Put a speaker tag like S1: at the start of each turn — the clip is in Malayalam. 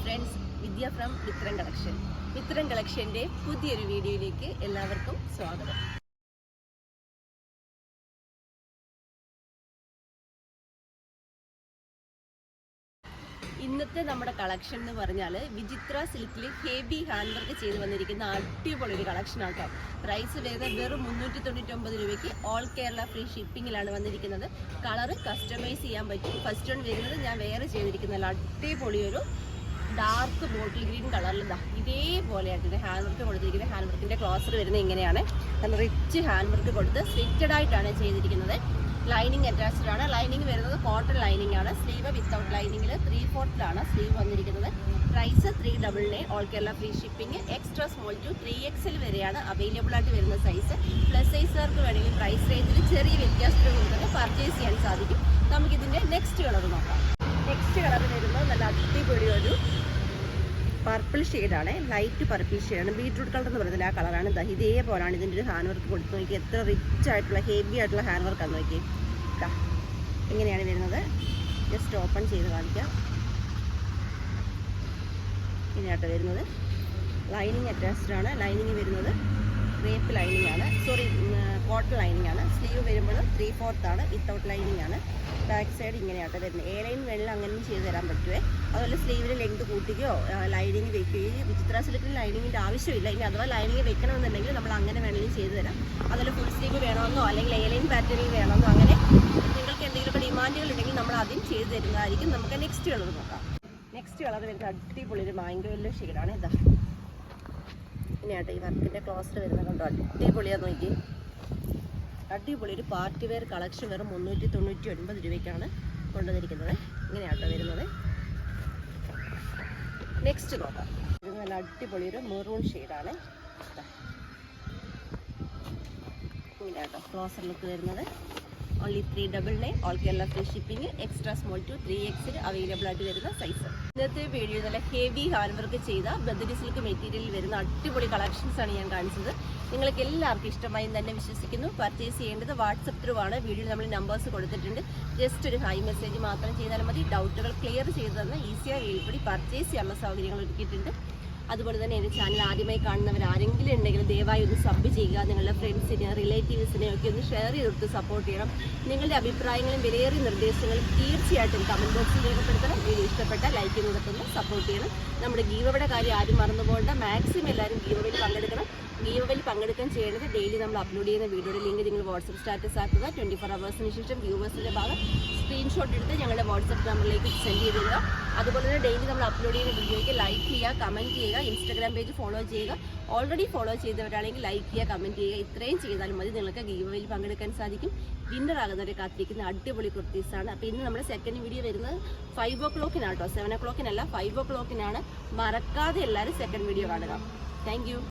S1: Friends, Vidya from Mithram collection. Mithram കളക്ഷൻ്റെ പുതിയൊരു വീഡിയോയിലേക്ക് എല്ലാവർക്കും സ്വാഗതം. ഇന്നത്തെ നമ്മുടെ കളക്ഷൻ എന്ന് പറഞ്ഞാൽ വിചിത്ര സിൽക്കിൽ ഹെവി ഹാൻഡ് വർക്ക് ചെയ്ത് വന്നിരിക്കുന്ന അടിപൊളി ഒരു കളക്ഷൻ ആട്ടോ. പ്രൈസ് വരുന്നത് വെറും 399 രൂപയ്ക്ക് ഓൾ കേരള ഫ്രീ ഷിപ്പിങ്ങിലാണ് വന്നിരിക്കുന്നത്. കളറ് കസ്റ്റമൈസ് ചെയ്യാൻ പറ്റും. ഫസ്റ്റ് വൺ വരുന്നത് ഞാൻ വേറെ ചെയ്തിരിക്കുന്ന അടിപൊളി ഒരു ഡാർക്ക് ബോട്ടിൽ ഗ്രീൻ കളറിൽ ഇതേപോലെയായിട്ട് ഹാൻഡ് വർക്ക് കൊടുത്തിരിക്കുന്നത്. ഹാൻഡ് വർക്കിൻ്റെ ക്ലോസർ വരുന്നത് ഇങ്ങനെയാണ്. നല്ല റിച്ച് ഹാൻഡ് വർക്ക് കൊടുത്ത് സ്ലിറ്റഡ് ആയിട്ടാണ് ചെയ്തിരിക്കുന്നത്. ലൈനിങ് അറ്റാച്ച്ഡ് ആണ്. ലൈനിങ് വരുന്നത് കോട്ടൺ ലൈനിങ് ആണ്. സ്ലീവ് വിത്തൗട്ട് ലൈനിങ്ങിൽ 3/4 സ്ലീവ് വന്നിരിക്കുന്നത്. Price 399 all Kerala free shipping. Extra small to 3XL വരെയാണ് അവൈലബിൾ ആയിട്ട് വരുന്ന സൈസ്. പ്ലസ് സൈസുകാർക്ക് വേണമെങ്കിൽ പ്രൈസ് റേഞ്ചിൽ ചെറിയ വ്യത്യാസത്തിൽ തന്നെ പർച്ചേസ് ചെയ്യാൻ സാധിക്കും. നമുക്കിതിൻ്റെ നെക്സ്റ്റ് കളർ നോക്കാം. നെക്സ്റ്റ് കളർ വരുന്നത് നല്ല അടിപൊളി ഒരു പർപ്പിൾ ഷെയ്ഡാണ്. ലൈറ്റ് പർപ്പിൾ ഷെയ്ഡാണ്. ബീട്രൂട്ട് കളർ എന്ന് പറയുന്നത് ആ കളറാണ്. ഇതേപോലെയാണ് ഇതിൻ്റെ ഒരു ഹാൻഡ് വർക്ക് കൊടുത്ത് നോക്കി. എത്ര റിച്ച് ആയിട്ടുള്ള ഹെവി ആയിട്ടുള്ള ഹാൻഡ് വർക്കാണ് നോക്കി. എങ്ങനെയാണ് വരുന്നത് ജസ്റ്റ് ഓപ്പൺ ചെയ്ത് കാണിക്കാം. ഇങ്ങനെയാട്ടോ വരുന്നത്. ലൈനിങ് അറ്റാച്ച്ഡ് ആണ്. ലൈനിങ് വരുന്നത് ക്രേപ്പ് ലൈനിങ് ആണ്. കോട്ടൺ ലൈനിങ് ആണ്. സ്ലീവ് വരുമ്പോൾ 3/4 വിത്തൗട്ട് ലൈനിങ് ആണ്. ബാക്ക് സൈഡ് ഇങ്ങനെയാട്ടോ വരുന്നത്. എ ലൈൻ വെള്ളം അങ്ങനെയും ചെയ്ത് തരാൻ പറ്റുമേ. അതുപോലെ സ്ലീവിൽ ലെങ്ത് കൂട്ടിക്കുകയോ ലൈനിങ് വെക്കുകയോ. വിചിത്ര സിൽക്കിന് ലൈനിങ്ങിൻ്റെ ആവശ്യമില്ല. ഇനി അഥവാ ലൈനിങ് വെക്കണമെന്നുണ്ടെങ്കിൽ നമ്മൾ അങ്ങനെ വേണമെങ്കിലും ചെയ്ത് തരാം. അതുപോലെ ഫുൾ സ്ലീവ് വേണമെന്നോ അല്ലെങ്കിൽ എ ലൈൻ പാറ്റേണിൽ വേണമെന്നോ അങ്ങനെ നിങ്ങൾക്ക് എന്തെങ്കിലുമൊക്കെ ഡിമാൻഡുകൾ ഉണ്ടെങ്കിൽ നമ്മൾ ആദ്യം ചെയ്ത് തരുന്നതായിരിക്കും. നമുക്ക് നെക്സ്റ്റ് കളർ നോക്കാം. നെക്സ്റ്റ് കളർ വരുന്നത് അടിപൊളി ഒരു മാംഗോ യെല്ലോ ഷെയ്ഡാണ്. ഇതാ ഇങ്ങനെയാട്ടോ ഈ വർക്കിൻ്റെ ക്ലോസർ വരുന്നത്. കണ്ടോ അടിപൊളിയാന്ന് നോക്കി. അടിപൊളി ഒരു പാർട്ടി വെയർ കളക്ഷൻ വെറും 399 രൂപയ്ക്കാണ് കൊണ്ടുവന്നിരിക്കുന്നത്. ഇങ്ങനെയാട്ടോ വരുന്നത്. നെക്സ്റ്റ് നോക്കാം. ഇത് നല്ല അടിപൊളി ഒരു മെറൂൺ ഷെയ്ഡാണ്. ഇങ്ങനെയാട്ടോ ക്ലോസർ ലുക്ക് വരുന്നത്. Only 399 all Kerala free shipping. Extra small to 3XL available ആയിട്ട് വരുന്ന സൈസ്. ഇന്നത്തെ വീഡിയോ നല്ല ഹെവി ഹാൻഡ് വർക്ക് ചെയ്ത ബദരി സിൽക്ക് മെറ്റീരിയലിൽ വരുന്ന അടിപൊളി കളക്ഷൻസ് ആണ് ഞാൻ കാണിച്ചത്. നിങ്ങൾക്ക് എല്ലാവർക്കും ഇഷ്ടമായി തന്നെ വിശ്വസിക്കുന്നു. പർച്ചേസ് ചെയ്യേണ്ടത് വാട്സപ്പ് ത്രൂ ആണ്. വീഡിയോയിൽ നമ്മൾ നമ്പേഴ്സ് കൊടുത്തിട്ടുണ്ട്. ജസ്റ്റ് ഒരു ഹൈ മെസ്സേജ് മാത്രം ചെയ്താൽ മതി. ഡൗട്ടുകൾ ക്ലിയർ ചെയ്ത് തന്ന് ഈസിയായി എളുപ്പടി പർച്ചേസ് ചെയ്യാനുള്ള സൗകര്യങ്ങൾ ഒരുക്കിയിട്ടുണ്ട്. അതുപോലെ തന്നെ എൻ്റെ ചാനൽ ആദ്യമായി കാണുന്നവർ ആരെങ്കിലും ഉണ്ടെങ്കിൽ ദയവായി ഒന്ന് സബ് ചെയ്യുക. നിങ്ങളുടെ ഫ്രണ്ട്സിനെ റിലേറ്റീവ്സിനെ ഒക്കെ ഒന്ന് ഷെയർ ചെയ്തെടുത്ത് സപ്പോർട്ട് ചെയ്യണം. നിങ്ങളുടെ അഭിപ്രായങ്ങളും വിലയേറിയ നിർദ്ദേശങ്ങളും തീർച്ചയായിട്ടും കമൻറ്റ് ബോക്സിൽ രേഖപ്പെടുത്തണം. വീഡിയോ ഇഷ്ടപ്പെട്ട ലൈക്ക് ചെയ്തൊന്ന് സപ്പോർട്ട് ചെയ്യണം. നമ്മുടെ ഗീവയുടെ കാര്യം ആരും മറന്നുപോകേണ്ട. മാക്സിമം എല്ലാവരും ഗീവയിൽ പങ്കെടുക്കണം. ഗീവയിൽ പങ്കെടുക്കാൻ ചെയ്യേണ്ടത് ഡെയിലി നമ്മൾ അപ്ലോഡ് ചെയ്യുന്ന വീഡിയോയുടെ ലിങ്ക് നിങ്ങൾ വാട്സപ്പ് സ്റ്റാറ്റസ് ആക്കുക. 24 ഹവേഴ്സിന് ശേഷം വ്യൂവേഴ്സിൻ്റെ ഭാഗം സ്ക്രീൻഷോട്ട് എടുത്ത് ഞങ്ങളുടെ വാട്സപ്പ് നമ്പറിലേക്ക് സെൻഡ് ചെയ്ത് തരിക. അതുപോലെ തന്നെ ഡെയിലി നമ്മൾ അപ്ലോഡ് ചെയ്യുന്ന വീഡിയോയ്ക്ക് ലൈക്ക് ചെയ്യുക, കമൻറ്റ് ചെയ്യുക. ഇൻസ്റ്റാഗ്രാം പേജ് ഫോളോ ചെയ്യുക. ഓൾറെഡി ഫോളോ ചെയ്തവരാണെങ്കിൽ ലൈക്ക് ചെയ്യുക, കമൻറ്റ് ചെയ്യുക. ഇത്രയും ചെയ്താലും മതി. നിങ്ങൾക്ക് ഗീവയിൽ പങ്കെടുക്കാൻ സാധിക്കും. വിന്നർ ആകുന്നവരെ കാത്തിരിക്കുന്ന അടിപൊളി കുർത്തീസാണ്. അപ്പോൾ ഇന്ന് നമ്മുടെ സെക്കൻഡ് വീഡിയോ വരുന്നത് 5 o'clock കേട്ടോ. 7 o'clock 5 o'clock. മറക്കാതെ എല്ലാവരും സെക്കൻഡ് വീഡിയോ കാണുക. Thank you.